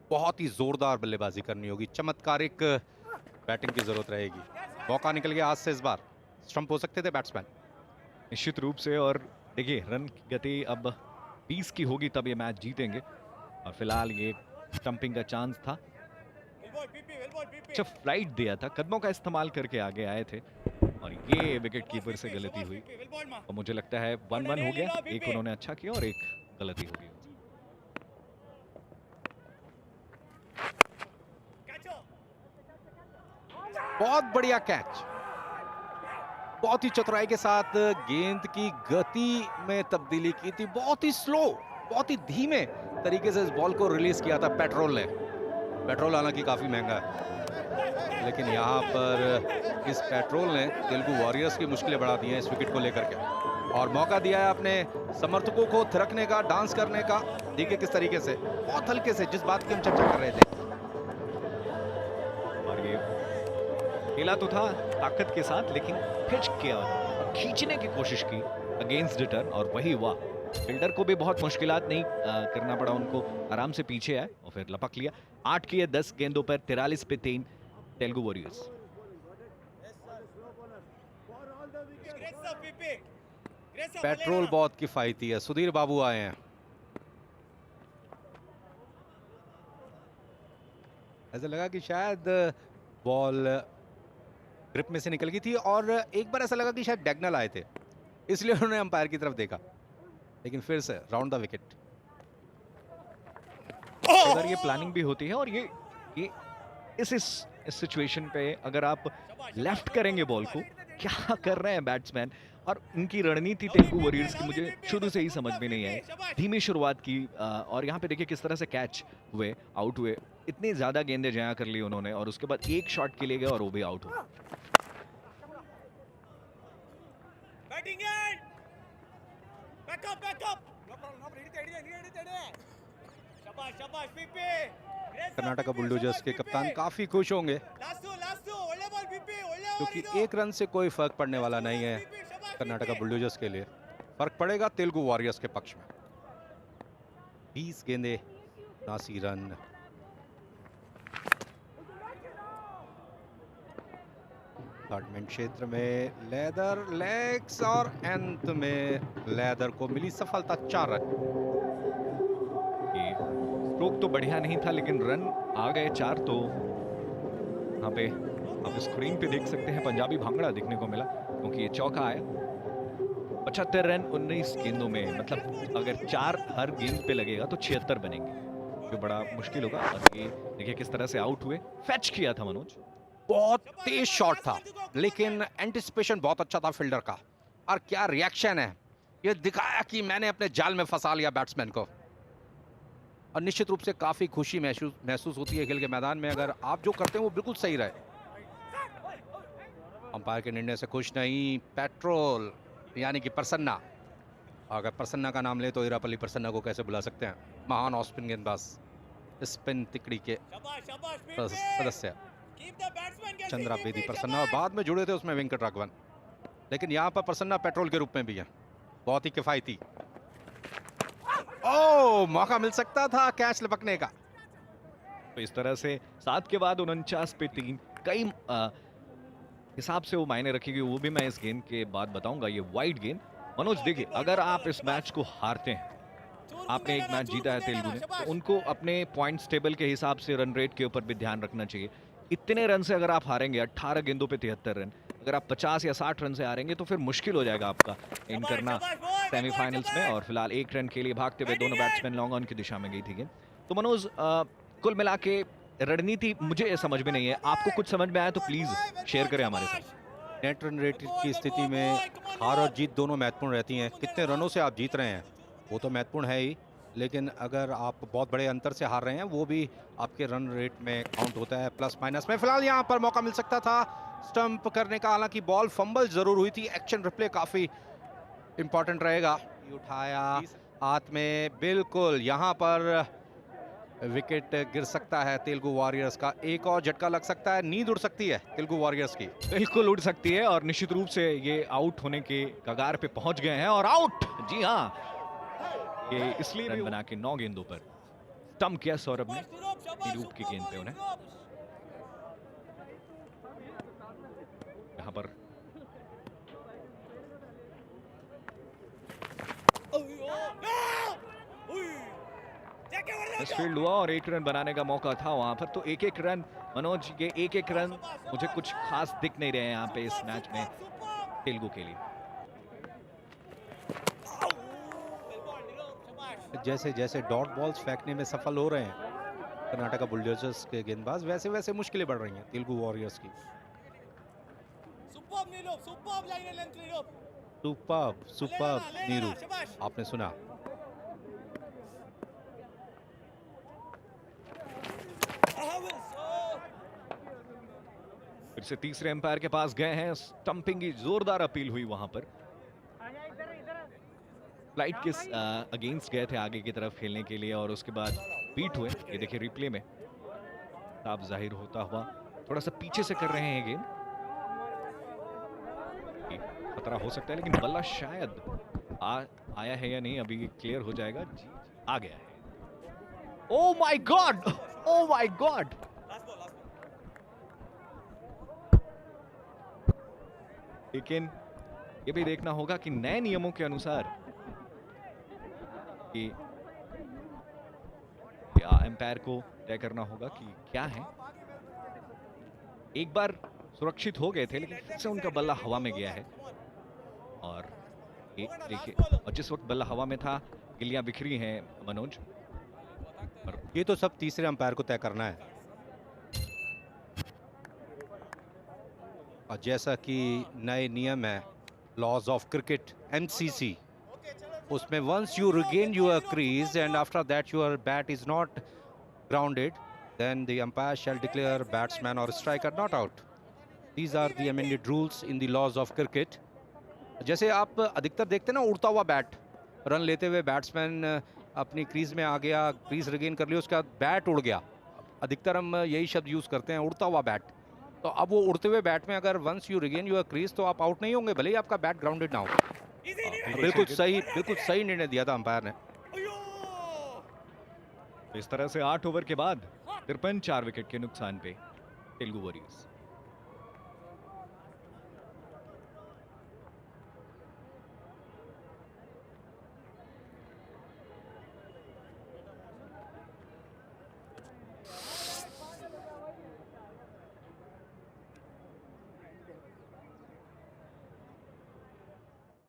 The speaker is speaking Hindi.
बहुत ही जोरदार बल्लेबाजी करनी होगी, चमत्कारिक बैटिंग की जरूरत रहेगी। मौका निकल गया हाथ से, इस बार स्टंप हो सकते थे बैट्समैन। निश्चित रूप से। और देखिए रन की गति अब 20 की होगी तब ये मैच जीतेंगे, और फिलहाल ये स्टंपिंग का चांस था। अच्छा फ्लाइट दिया था, कदमों का इस्तेमाल करके आगे आए थे, और ये विकेट कीपर से गलती हुई। और मुझे लगता है 1-1 हो गया, एक उन्होंने अच्छा किया और एक गलती हो गई। बहुत बढ़िया कैच, बहुत ही चतुराई के साथ गेंद की गति में तब्दीली की थी, बहुत ही स्लो, बहुत ही धीमे तरीके से इस बॉल को रिलीज किया था पेट्रोल ने। पेट्रोल हालांकि काफी महंगा है, लेकिन यहाँ पर इस पेट्रोल ने तेलुगु वॉरियर्स की मुश्किलें बढ़ा दी हैं इस विकेट को लेकर के, और मौका दिया है अपने समर्थकों को थिरकने का, डांस करने का। देखिए किस तरीके से, बहुत हल्के से, जिस बात की हम चर्चा कर रहे थे। और ये खेला तो था ताकत के साथ, लेकिन खिंच के खींचने की कोशिश की अगेंस्ट रिटर्न, और वही हुआ। फील्डर को भी बहुत मुश्किलात नहीं करना पड़ा, उनको आराम से पीछे आए और फिर लपक लिया। 8 किए 10 गेंदों पर 43 पे 3 तेलुगु वॉरियर्स। पेट्रोल बहुत किफायती है, सुधीर बाबू आए हैं। ऐसा लगा कि शायद बॉल ग्रिप में से निकल गई थी, और एक बार ऐसा लगा कि शायद डैगनल आए थे, इसलिए उन्होंने अंपायर की तरफ देखा, लेकिन फिर से राउंड द विकेट। अगर ये प्लानिंग भी होती है, और ये इस सिचुएशन पे अगर आप लेफ्ट करेंगे बॉल को, क्या कर रहे हैं बैट्समैन, और इनकी रणनीति तेलुगु वॉरियर्स की मुझे शुरू से ही समझ में नहीं आई। धीमी शुरुआत की, और यहाँ पे देखिए किस तरह से कैच हुए, आउट हुए। इतनी ज्यादा गेंदें जया कर ली उन्होंने, और उसके बाद एक शॉट के लिए गए और वो भी आउट हुआ। कर्नाटका बुलडोजर्स के कप्तान काफी खुश होंगे, क्योंकि एक रन से कोई फर्क पड़ने वाला नहीं है कर्नाटका बुलडोजर्स के लिए। फर्क पड़ेगा तेलुगु वॉरियर्स के पक्ष में। 20 गेंदे 79 रन। थर्ड क्षेत्र में लेदर लेग्स, और अंत में लेदर को मिली सफलता 4 रन। स्ट्रोक तो बढ़िया नहीं था, लेकिन रन आ गए 4। तो यहाँ पे आप स्क्रीन पे देख सकते हैं पंजाबी भांगड़ा देखने को मिला, क्योंकि ये चौका आया। 75 रन 19 गेंदों में, मतलब अगर 4 हर गेंद पे लगेगा तो 76 बनेंगे, जो बड़ा मुश्किल होगा। और ये देखिए किस तरह से आउट हुए, फैच किया था मनोज। बहुत तेज शॉट था, लेकिन एंटिसिपेशन बहुत अच्छा था फील्डर का, और क्या रिएक्शन है, ये दिखाया कि मैंने अपने जाल में फंसा लिया बैट्समैन को। और निश्चित रूप से काफी खुशी महसूस होती है खेल के मैदान में, अगर आप जो करते हैं वो बिल्कुल सही रहे। अंपायर के निर्णय से खुश नहीं पेट्रोल, यानी कि प्रसन्ना। अगर प्रसन्ना का नाम ले तो इरापल्ली प्रसन्ना को कैसे भुला सकते हैं, महान ऑफ स्पिन गेंदबाज, स्पिन तिकड़ी के सदस्य चंद्रा बेदी प्रसन्ना, और बाद में जुड़े थे उसमें वेंकट राघवन, लेकिन यहाँ पर प्रसन्ना पेट्रोल के रूप में भी है, बहुत ही किफायती। ओह, मौका मिल सकता था कैच लपकने का। तो इस तरह से 7 के बाद 49 पे 3, कई हिसाब से वो मायने रखेगी, वो भी मैं इस गेंद के बाद बताऊंगा। ये वाइड गेंद मनोज, देखिए अगर आप इस मैच को हारते हैं, आपने एक मैच जीता है तेलुगु ने, तो उनको अपने पॉइंट्स टेबल के हिसाब से रन रेट के ऊपर भी ध्यान रखना चाहिए। इतने रन से अगर आप हारेंगे, 18 गेंदों पे 73 रन, अगर आप 50 या 60 रन से हारेंगे तो फिर मुश्किल हो जाएगा आपका इन करना सेमीफाइनल्स में। और फिलहाल 1 रन के लिए भागते हुए दोनों बैट्समैन लॉन्ग ऑन की दिशा में गई थी गेंद। तो मनोज, कुल मिला के रणनीति मुझे समझ में नहीं है, आपको कुछ समझ में आया तो प्लीज शेयर करें हमारे साथ। नेट रन रेट की स्थिति में हार और जीत दोनों महत्वपूर्ण रहती हैं। कितने रनों से आप जीत रहे हैं वो तो महत्वपूर्ण है ही, लेकिन अगर आप बहुत बड़े अंतर से हार रहे हैं वो भी आपके रन रेट में काउंट होता है, प्लस माइनस में। फिलहाल यहाँ पर मौका मिल सकता था स्टंप करने का, हालांकि बॉल फंबल जरूर हुई थी। एक्शन रिप्ले काफी इंपॉर्टेंट रहेगा। उठाया हाथ में, बिल्कुल यहाँ पर विकेट गिर सकता है तेलुगु वॉरियर्स का, एक और झटका लग सकता है, नींद उड़ सकती है तेलुगु वॉरियर्स की। बिल्कुल उड़ सकती है, और निश्चित रूप से ये आउट होने के कगार पे पहुंच गए हैं, और आउट, जी हाँ, ये इसलिए भी बना के 9 गेंदों पर। स्टंप किया सौरभ ने नीरूप की गेंद पे उन्हें। यहाँ पर मिसफील्ड हुआ और 1 रन बनाने का मौका था वहां पर। तो एक एक रन मनोज, ये एक एक रन मुझे कुछ खास दिख नहीं रहे हैं यहाँ पे इस मैच में तेलुगु के लिए। जैसे जैसे डॉट बॉल्स फेंकने में सफल हो रहे हैं कर्नाटका बुलडोजर्स के गेंदबाज, वैसे वैसे मुश्किलें बढ़ रही हैं तेलुगु वॉरियर्स की। सुपर्ब नीरू, आपने सुना। फिर से तीसरे एम्पायर के पास गए हैं, स्टंपिंग की जोरदार अपील हुई वहां पर। फ्लाइट के अगेंस्ट गए थे आगे की तरफ खेलने के लिए और उसके बाद बीट हुए। ये देखिए रिप्ले में साफ जाहिर होता हुआ, थोड़ा सा पीछे से कर रहे हैं गेंद, खतरा हो सकता है लेकिन बल्ला शायद आया है या नहीं, अभी क्लियर हो जाएगा। जी आ गया है। Oh my God, oh my God, लेकिन ये भी देखना होगा कि नए नियमों के अनुसार कि एम्पायर को तय करना होगा कि क्या है। एक बार सुरक्षित हो गए थे लेकिन फिर से उनका बल्ला हवा में गया है और देखिए, और जिस वक्त बल्ला हवा में था गिल्लियां बिखरी हैं मनोज। और ये तो सब तीसरे अंपायर को तय करना है। और जैसा कि नए नियम है लॉज ऑफ क्रिकेट MCC, उसमें once you regain your crease and after that your bat is not grounded, then the umpire shall declare batsman or striker not out. These are the amended rules in the laws of cricket. जैसे आप अधिकतर देखते हैं ना, उड़ता हुआ बैट, रन लेते हुए बैट्समैन अपनी क्रीज में आ गया, क्रीज रिगेन कर लिया, उसके बाद बैट उड़ गया। अधिकतर हम यही शब्द यूज करते हैं, उड़ता हुआ बैट। तो अब वो उड़ते हुए बैट में अगर once you regain your crease तो आप आउट नहीं होंगे, भले ही आपका बैट ग्राउंडेड ना हो। बिल्कुल सही निर्णय दिया था अंपायर ने। इस तरह से 8 ओवर के बाद 53 4 विकेट के नुकसान पे तेलुगु वॉरियर्स